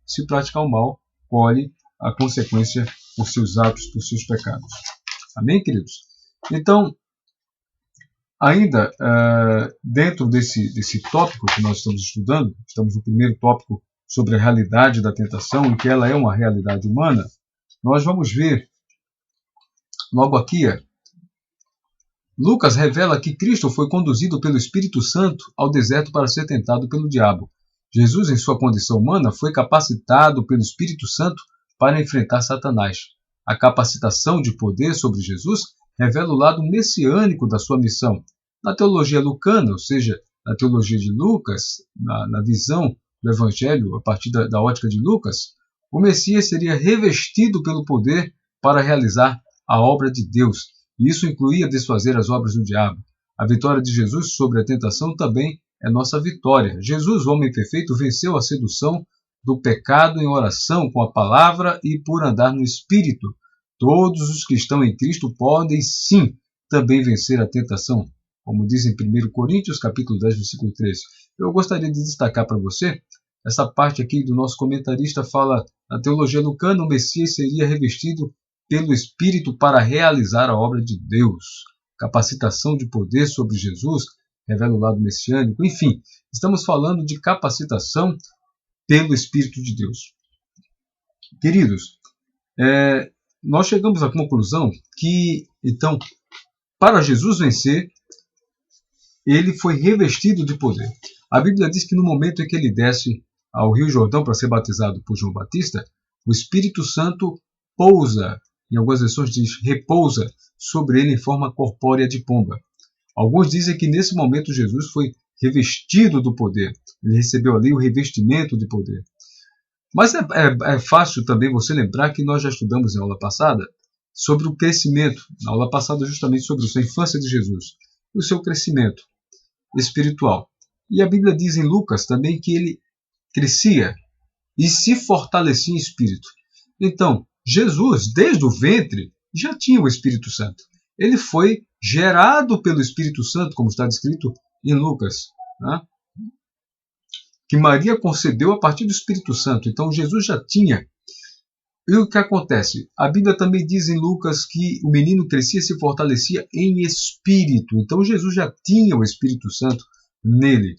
se praticar o mal, colhe a consequência por seus atos, por seus pecados. Amém, queridos? Então, ainda dentro desse tópico que nós estamos estudando, estamos no primeiro tópico sobre a realidade da tentação e que ela é uma realidade humana, nós vamos ver logo aqui, Lucas revela que Cristo foi conduzido pelo Espírito Santo ao deserto para ser tentado pelo diabo. Jesus, em sua condição humana, foi capacitado pelo Espírito Santo para enfrentar Satanás. A capacitação de poder sobre Jesus revela o lado messiânico da sua missão. Na teologia lucana, ou seja, na teologia de Lucas, na visão do Evangelho, a partir da ótica de Lucas, o Messias seria revestido pelo poder para realizar a obra de Deus. E isso incluía desfazer as obras do diabo. A vitória de Jesus sobre a tentação também é nossa vitória. Jesus, o homem perfeito, venceu a sedução do pecado em oração com a palavra e por andar no Espírito. Todos os que estão em Cristo podem, sim, também vencer a tentação, como diz em 1 Coríntios, capítulo 10, versículo 13. Eu gostaria de destacar para você, essa parte aqui do nosso comentarista fala, na teologia lucana, o Messias seria revestido pelo Espírito para realizar a obra de Deus. Capacitação de poder sobre Jesus revela o lado messiânico. Enfim, estamos falando de capacitação pelo Espírito de Deus. Queridos, nós chegamos à conclusão que, então, para Jesus vencer, ele foi revestido de poder. A Bíblia diz que no momento em que ele desce ao Rio Jordão para ser batizado por João Batista, o Espírito Santo pousa, em algumas versões diz repousa, sobre ele em forma corpórea de pomba. Alguns dizem que nesse momento Jesus foi revestido do poder. Ele recebeu ali o revestimento de poder. Mas é fácil também você lembrar que nós já estudamos na aula passada sobre o crescimento, na aula passada justamente sobre a infância de Jesus, e o seu crescimento espiritual. E a Bíblia diz em Lucas também que ele crescia e se fortalecia em espírito. Então, Jesus, desde o ventre, já tinha o Espírito Santo. Ele foi gerado pelo Espírito Santo, como está descrito em Lucas, né? Que Maria concebeu a partir do Espírito Santo. Então, Jesus já tinha. E o que acontece? A Bíblia também diz em Lucas que o menino crescia e se fortalecia em espírito. Então, Jesus já tinha o Espírito Santo nele.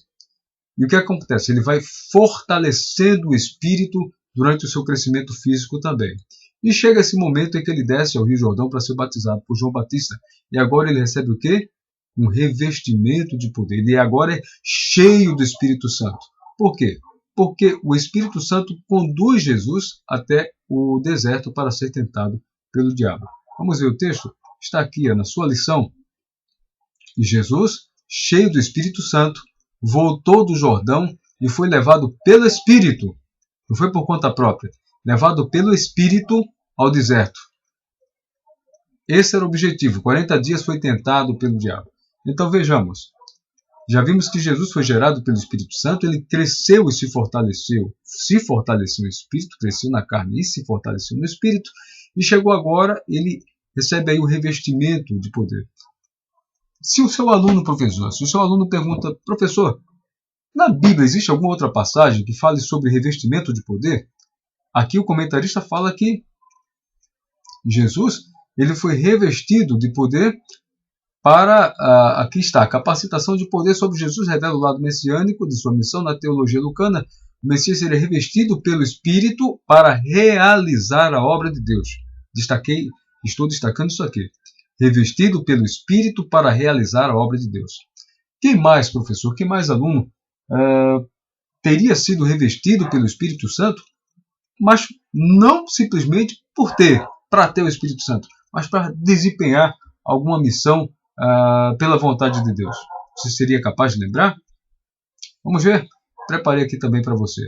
E o que acontece? Ele vai fortalecendo o espírito durante o seu crescimento físico também. E chega esse momento em que ele desce ao Rio Jordão para ser batizado por João Batista. E agora ele recebe o quê? Um revestimento de poder. Ele agora é cheio do Espírito Santo. Por quê? Porque o Espírito Santo conduz Jesus até o deserto para ser tentado pelo diabo. Vamos ver o texto? Está aqui na sua lição. E Jesus, cheio do Espírito Santo, voltou do Jordão e foi levado pelo Espírito. Não foi por conta própria. Levado pelo Espírito ao deserto. Esse era o objetivo. 40 dias foi tentado pelo diabo. Então vejamos. Já vimos que Jesus foi gerado pelo Espírito Santo, ele cresceu e se fortaleceu no Espírito, cresceu na carne e se fortaleceu no Espírito, e chegou agora, ele recebe aí o revestimento de poder. Se o seu aluno, professor, se o seu aluno pergunta, professor, na Bíblia existe alguma outra passagem que fale sobre revestimento de poder? Aqui o comentarista fala que Jesus ele foi revestido de poder para, aqui está, a capacitação de poder sobre Jesus revela o lado messiânico de sua missão na teologia lucana. O Messias seria revestido pelo Espírito para realizar a obra de Deus. Estou destacando isso aqui. Revestido pelo Espírito para realizar a obra de Deus. Quem mais, professor, quem mais aluno teria sido revestido pelo Espírito Santo, mas não simplesmente para ter o Espírito Santo, mas para desempenhar alguma missão pela vontade de Deus? Você seria capaz de lembrar? Vamos ver? Preparei aqui também para você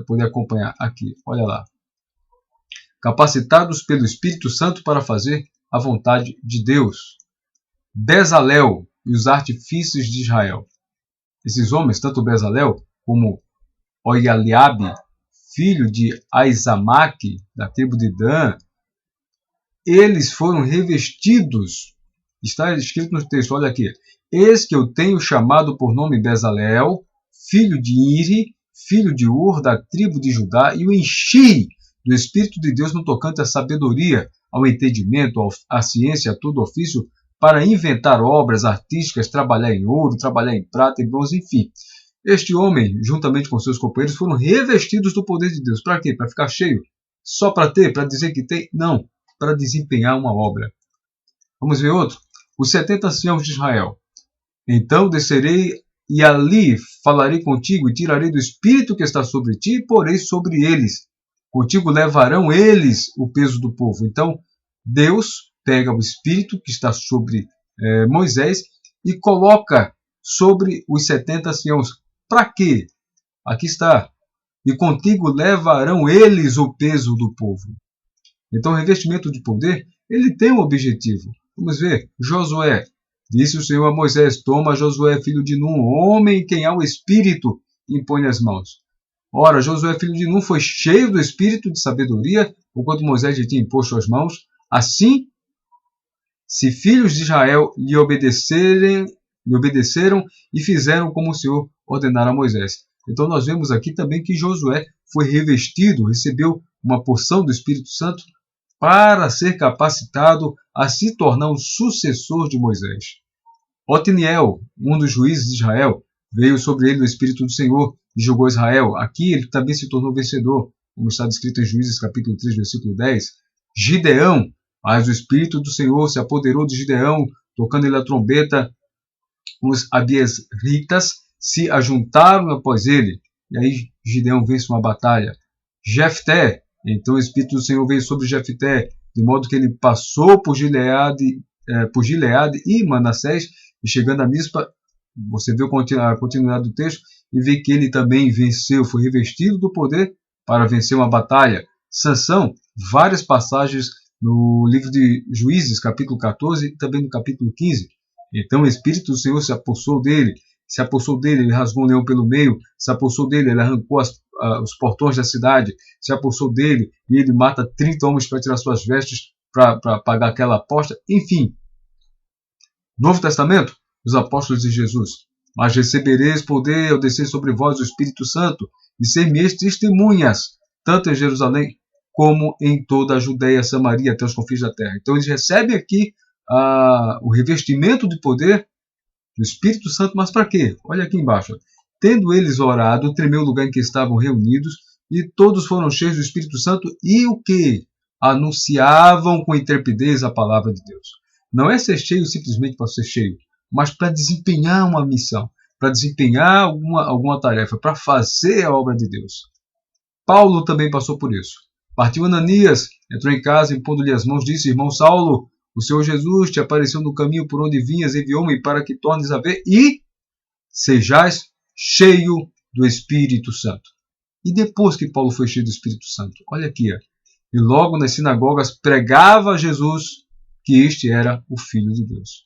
poder acompanhar aqui. Olha lá. Capacitados pelo Espírito Santo para fazer a vontade de Deus. Bezalel e os artifícios de Israel. Esses homens, tanto Bezalel como Oholiabe, filho de Aizamaque, da tribo de Dan, eles foram revestidos. Está escrito no texto, olha aqui. Eis que eu tenho chamado por nome Bezalel, filho de Iri, filho de Ur, da tribo de Judá, e o enchi do Espírito de Deus no tocante à sabedoria, ao entendimento, à ciência, a todo ofício, para inventar obras artísticas, trabalhar em ouro, trabalhar em prata, em bronze, enfim. Este homem, juntamente com seus companheiros, foram revestidos do poder de Deus. Para quê? Para ficar cheio? Só para ter? Para dizer que tem? Não. Para desempenhar uma obra. Vamos ver outro? Os 70 anciãos de Israel. Então descerei e ali falarei contigo e tirarei do Espírito que está sobre ti e porei sobre eles. Contigo levarão eles o peso do povo. Então Deus pega o Espírito que está sobre Moisés e coloca sobre os 70 anciãos. Para quê? Aqui está. E contigo levarão eles o peso do povo. Então o revestimento de poder, ele tem um objetivo. Vamos ver. Josué. Disse o Senhor a Moisés: toma Josué, filho de Num, homem em quem há o Espírito, e impõe as mãos. Ora, Josué, filho de Num, foi cheio do Espírito de sabedoria, porquanto Moisés lhe tinha imposto as mãos. Assim, se filhos de Israel lhe obedeceram e fizeram como o Senhor ordenara a Moisés. Então nós vemos aqui também que Josué foi revestido, recebeu uma porção do Espírito Santo para ser capacitado a se tornar um sucessor de Moisés. Otniel, um dos juízes de Israel, veio sobre ele o Espírito do Senhor e julgou Israel. Aqui ele também se tornou vencedor, como está descrito em Juízes capítulo 3, versículo 10. Gideão, mas o Espírito do Senhor se apoderou de Gideão, tocando ele a trombeta. Os abiesritas se ajuntaram após ele, e aí Gideão vence uma batalha. Jefté, então o Espírito do Senhor veio sobre Jefté, de modo que ele passou por Gileade e Manassés, e chegando a Mispa, você vê a continuidade do texto, e vê que ele também venceu, foi revestido do poder para vencer uma batalha. Sansão, várias passagens no livro de Juízes, capítulo 14, e também no capítulo 15. Então o Espírito do Senhor se apossou dele, ele rasgou um leão pelo meio, se apossou dele, ele arrancou os portões da cidade, se apossou dele, e ele mata 30 homens para tirar suas vestes, para pagar aquela aposta, enfim. Novo Testamento, os apóstolos de Jesus. Mas recebereis poder ao descer sobre vós o Espírito Santo, e ser-me-eis testemunhas, tanto em Jerusalém, como em toda a Judeia, Samaria, até os confins da terra. Então eles recebem aqui o revestimento de poder do Espírito Santo, mas para quê? Olha aqui embaixo. Tendo eles orado, tremeu o lugar em que estavam reunidos, e todos foram cheios do Espírito Santo, e o que? Anunciavam com intrepidez a palavra de Deus. Não é ser cheio simplesmente para ser cheio, mas para desempenhar uma missão, para desempenhar alguma tarefa, para fazer a obra de Deus. Paulo também passou por isso. Partiu Ananias, entrou em casa, impondo-lhe as mãos, disse: irmão Saulo, o Senhor Jesus te apareceu no caminho por onde vinhas, enviou-me para que tornes a ver e sejais cheio do Espírito Santo. E depois que Paulo foi cheio do Espírito Santo, olha aqui, e logo nas sinagogas pregava a Jesus que este era o Filho de Deus.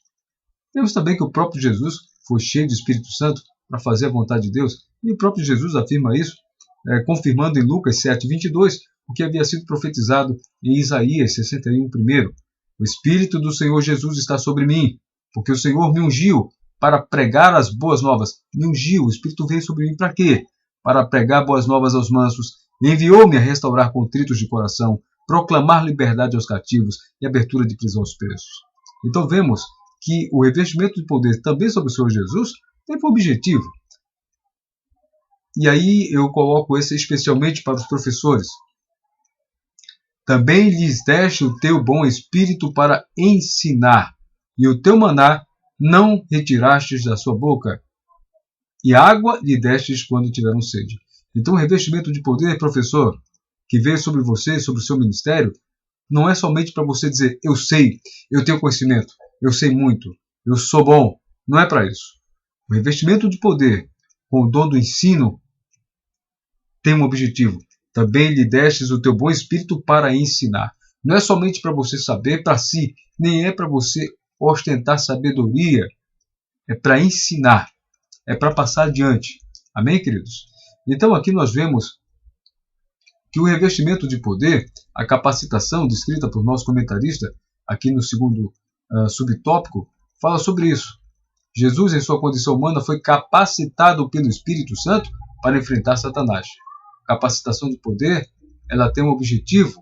Vemos também que o próprio Jesus foi cheio do Espírito Santo para fazer a vontade de Deus, e o próprio Jesus afirma isso, confirmando em Lucas 7:22, o que havia sido profetizado em Isaías 61:1. O Espírito do Senhor Jesus está sobre mim, porque o Senhor me ungiu para pregar as boas novas. Me ungiu, o Espírito veio sobre mim para quê? Para pregar boas novas aos mansos. Enviou-me a restaurar contritos de coração, proclamar liberdade aos cativos e abertura de prisão aos presos. Então vemos que o revestimento de poder também sobre o Senhor Jesus tem por objetivo. E aí eu coloco esse especialmente para os professores. Também lhes deste o teu bom espírito para ensinar, e o teu maná não retirastes da sua boca, e água lhe destes quando tiveram sede. Então o revestimento de poder, professor, que veio sobre você, sobre o seu ministério, não é somente para você dizer: eu sei, eu tenho conhecimento, eu sei muito, eu sou bom. Não é para isso. O revestimento de poder, com o dom do ensino, tem um objetivo. Também lhe destes o teu bom espírito para ensinar. Não é somente para você saber para si, nem é para você ostentar sabedoria. É para ensinar. É para passar adiante. Amém, queridos? Então aqui nós vemos que o revestimento de poder, a capacitação descrita por nosso comentarista, aqui no segundo subtópico, fala sobre isso. Jesus, em sua condição humana, foi capacitado pelo Espírito Santo para enfrentar Satanás. Capacitação de poder, ela tem um objetivo,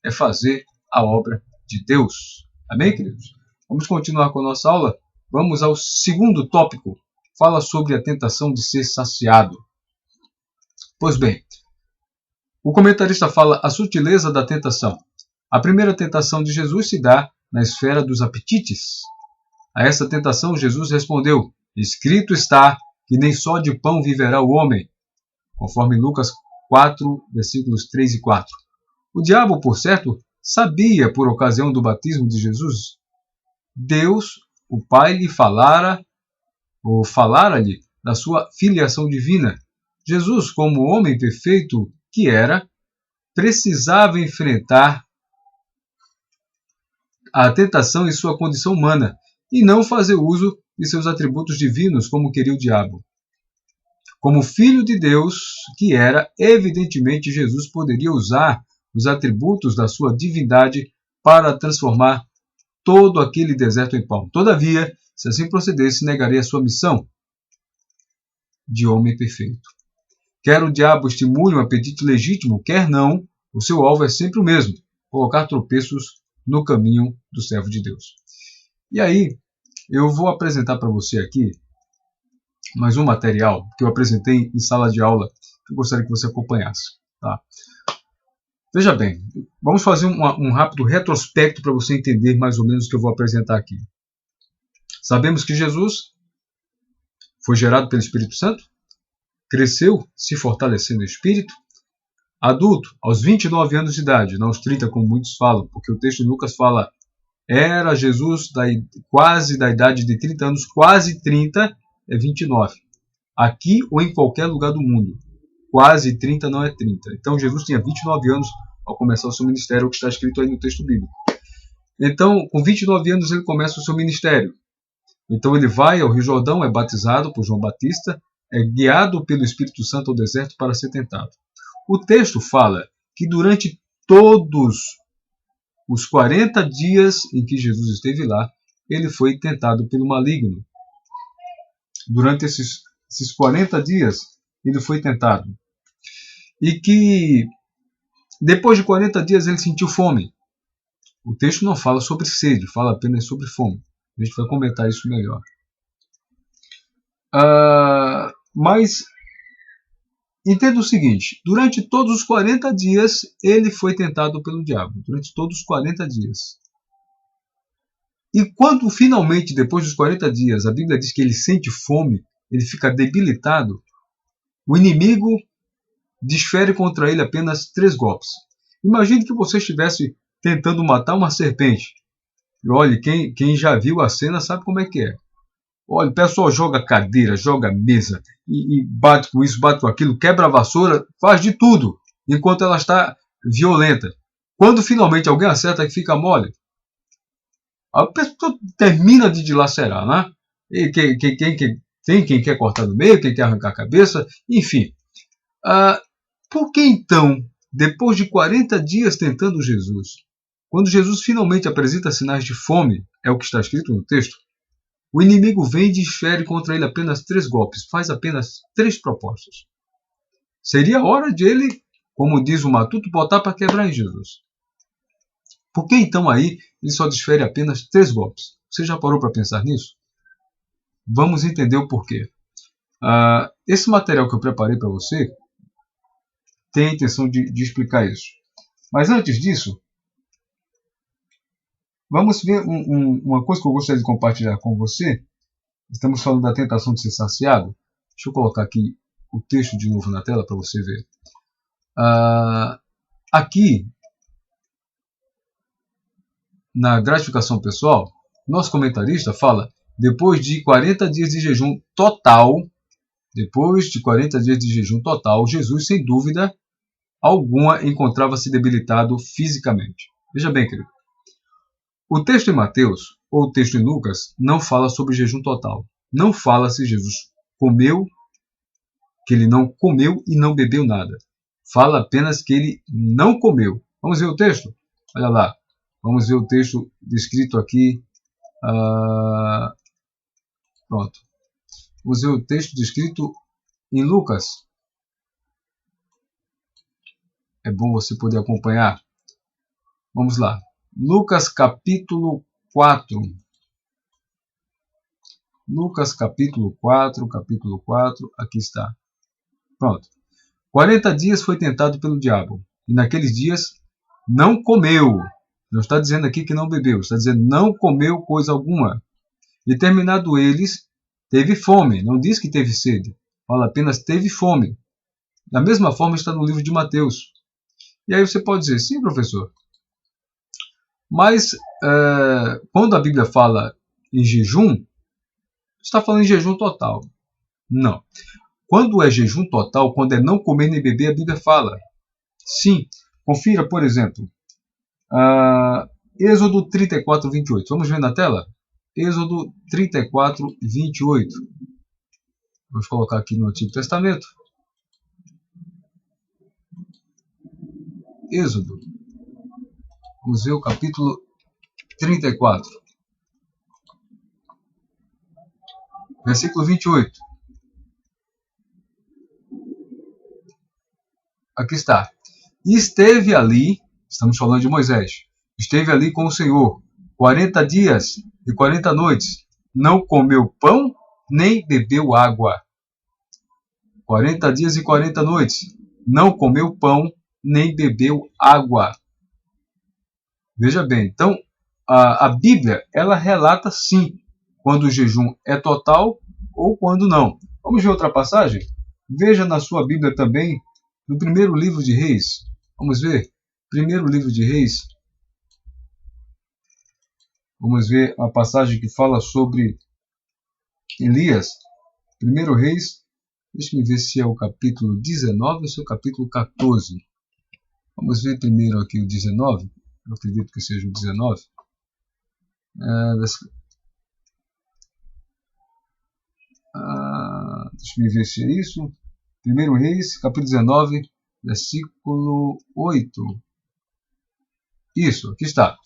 é fazer a obra de Deus. Amém, queridos? Vamos continuar com a nossa aula. Vamos ao segundo tópico. Fala sobre a tentação de ser saciado. Pois bem, o comentarista fala a sutileza da tentação. A primeira tentação de Jesus se dá na esfera dos apetites. A essa tentação Jesus respondeu: escrito está que nem só de pão viverá o homem, conforme Lucas 4, versículos 3 e 4. O diabo, por certo, sabia, por ocasião do batismo de Jesus, Deus, o Pai, lhe falara-lhe da sua filiação divina. Jesus, como homem perfeito que era, precisava enfrentar a tentação em sua condição humana e não fazer uso de seus atributos divinos como queria o diabo. Como filho de Deus que era, evidentemente Jesus poderia usar os atributos da sua divindade para transformar todo aquele deserto em pão. Todavia, se assim procedesse, negaria a sua missão de homem perfeito. Quer o diabo estimule um apetite legítimo, quer não, o seu alvo é sempre o mesmo: colocar tropeços no caminho do servo de Deus. E aí, eu vou apresentar para você aqui mais um material que eu apresentei em sala de aula, que eu gostaria que você acompanhasse. Tá? Veja bem, vamos fazer um rápido retrospecto para você entender mais ou menos o que eu vou apresentar aqui. Sabemos que Jesus foi gerado pelo Espírito Santo, cresceu, se fortalecendo no Espírito, adulto, aos 29 anos de idade, não aos 30 como muitos falam, porque o texto de Lucas fala, era Jesus quase da idade de 30 anos, quase 30 é 29. Aqui ou em qualquer lugar do mundo. Quase 30 não é 30. Então Jesus tinha 29 anos ao começar o seu ministério, o que está escrito aí no texto bíblico. Então, com 29 anos ele começa o seu ministério. Então ele vai ao Rio Jordão, é batizado por João Batista, é guiado pelo Espírito Santo ao deserto para ser tentado. O texto fala que durante todos os 40 dias em que Jesus esteve lá, ele foi tentado pelo maligno. Durante esses 40 dias, ele foi tentado. E que depois de 40 dias ele sentiu fome. O texto não fala sobre sede, fala apenas sobre fome. A gente vai comentar isso melhor. Mas entenda o seguinte, durante todos os 40 dias ele foi tentado pelo diabo. Durante todos os 40 dias. E quando finalmente, depois dos 40 dias, a Bíblia diz que ele sente fome, ele fica debilitado, o inimigo desfere contra ele apenas 3 golpes. Imagine que você estivesse tentando matar uma serpente. E olha, quem já viu a cena sabe como é que é. Olha, o pessoal joga cadeira, joga mesa, e bate com isso, bate com aquilo, quebra a vassoura, faz de tudo, enquanto ela está violenta. Quando finalmente alguém acerta que fica mole, a pessoa termina de dilacerar, né? E tem quem quer cortar no meio, quem quer arrancar a cabeça, enfim. Por que então, depois de 40 dias tentando Jesus, quando Jesus finalmente apresenta sinais de fome, é o que está escrito no texto, o inimigo vem e desfere contra ele apenas 3 golpes, faz apenas 3 propostas. Seria a hora de ele, como diz o matuto, botar para quebrar em Jesus. Por que então aí ele só desfere apenas 3 golpes? Você já parou para pensar nisso? Vamos entender o porquê. Esse material que eu preparei para você tem a intenção de explicar isso. Mas antes disso, vamos ver uma coisa que eu gostaria de compartilhar com você. Estamos falando da tentação de ser saciado. Deixa eu colocar aqui o texto de novo na tela para você ver. Aqui, na gratificação pessoal, nosso comentarista fala, depois de 40 dias de jejum total, Jesus, sem dúvida alguma, encontrava-se debilitado fisicamente. Veja bem, querido. O texto em Mateus, ou o texto em Lucas, não fala sobre jejum total. Não fala se Jesus comeu, que ele não comeu e não bebeu nada. Fala apenas que ele não comeu. Vamos ver o texto? Olha lá. Vamos ver o texto descrito aqui. Pronto. Vamos ver o texto descrito em Lucas. É bom você poder acompanhar. Vamos lá. Lucas capítulo 4. Lucas capítulo 4, aqui está. Pronto. 40 dias foi tentado pelo diabo, e naqueles dias não comeu. Não está dizendo aqui que não bebeu, está dizendo não comeu coisa alguma. E terminado eles, teve fome. Não diz que teve sede, fala apenas teve fome. Da mesma forma está no livro de Mateus. E aí você pode dizer, sim, professor, mas quando a Bíblia fala em jejum, está falando em jejum total. Não. Quando é jejum total, quando é não comer nem beber, a Bíblia fala. Sim. Confira, por exemplo, Êxodo 34, 28. Vamos ver na tela? Êxodo 34, 28. Vamos colocar aqui no Antigo Testamento. Êxodo. Vamos ver o capítulo 34. Versículo 28. Aqui está. E esteve ali, estamos falando de Moisés, esteve ali com o Senhor 40 dias e 40 noites. Não comeu pão, nem bebeu água. 40 dias e 40 noites. Não comeu pão, nem bebeu água. Veja bem, então, a Bíblia, ela relata sim, quando o jejum é total ou quando não. Vamos ver outra passagem? Veja na sua Bíblia também, no primeiro livro de Reis. Vamos ver? Primeiro livro de Reis. Vamos ver a passagem que fala sobre Elias. Primeiro Reis. Deixa eu ver se é o capítulo 19 ou se é o capítulo 14. Vamos ver primeiro aqui o 19. Eu acredito que seja o 19. Deixa eu ver se é isso. Primeiro Reis, capítulo 19, versículo 8. Isso, aqui está.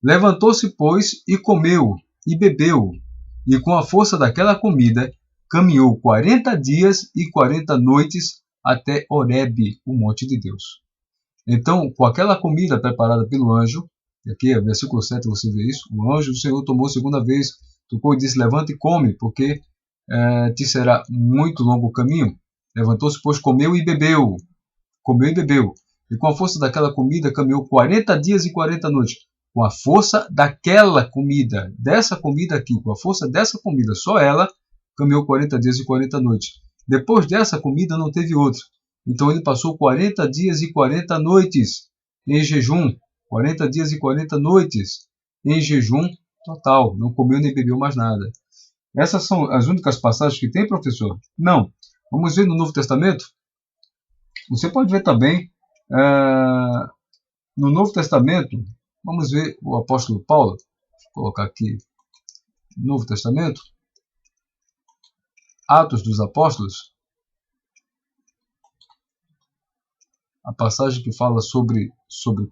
Levantou-se, pois, e comeu, e bebeu, e com a força daquela comida, caminhou 40 dias e 40 noites até Horebe, o monte de Deus. Então, com aquela comida preparada pelo anjo, aqui é versículo 7, você vê isso, o anjo do Senhor tomou a segunda vez, tocou e disse, levanta e come, porque te será muito longo o caminho. Levantou-se, pois, comeu e bebeu. Comeu e bebeu. E com a força daquela comida, caminhou 40 dias e 40 noites. Com a força daquela comida, dessa comida aqui, com a força dessa comida, só ela, caminhou 40 dias e 40 noites. Depois dessa comida, não teve outra. Então ele passou 40 dias e 40 noites em jejum. 40 dias e 40 noites em jejum total. Não comeu nem bebeu mais nada. Essas são as únicas passagens que tem, professor? Não. Vamos ver no Novo Testamento? Você pode ver também no Novo Testamento. Vamos ver o apóstolo Paulo. Vou colocar aqui Novo Testamento. Atos dos Apóstolos. A passagem que fala sobre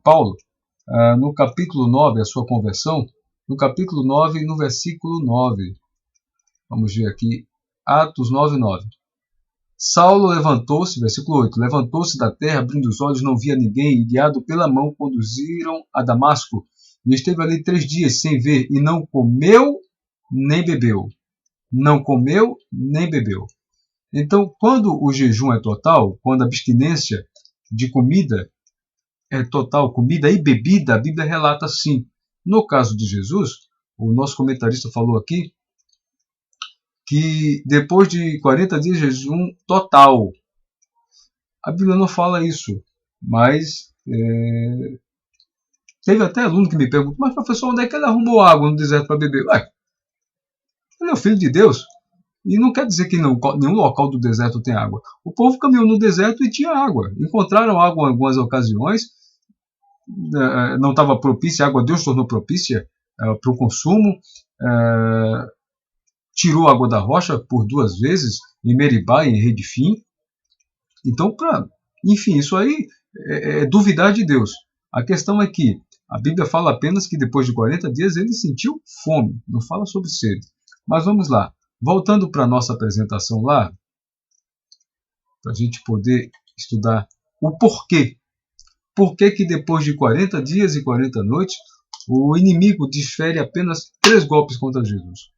Paulo. No capítulo 9, a sua conversão. No capítulo 9, no versículo 9. Vamos ver aqui. Atos 9, 9. Saulo levantou-se, versículo 8, levantou-se da terra, abrindo os olhos, não via ninguém, e guiado pela mão, conduziram a Damasco. E esteve ali 3 dias sem ver, e não comeu nem bebeu. Não comeu nem bebeu. Então, quando o jejum é total, quando a abstinência de comida é total, comida e bebida, a Bíblia relata assim. No caso de Jesus, o nosso comentarista falou aqui, que depois de 40 dias de jejum total. A Bíblia não fala isso, mas teve até aluno que me perguntou, mas professor, onde é que ele arrumou água no deserto para beber? Ué, ele é o Filho de Deus, e não quer dizer que nenhum local do deserto tem água. O povo caminhou no deserto e tinha água. Encontraram água em algumas ocasiões, não estava propícia, a água Deus tornou propícia para o consumo, tirou a água da rocha por 2 vezes, em Meribá e em Redifim. Então, enfim, isso aí é duvidar de Deus. A questão é que a Bíblia fala apenas que depois de 40 dias ele sentiu fome, não fala sobre sede. Mas vamos lá, voltando para a nossa apresentação lá, para a gente poder estudar o porquê por que que depois de 40 dias e 40 noites, o inimigo desfere apenas 3 golpes contra Jesus?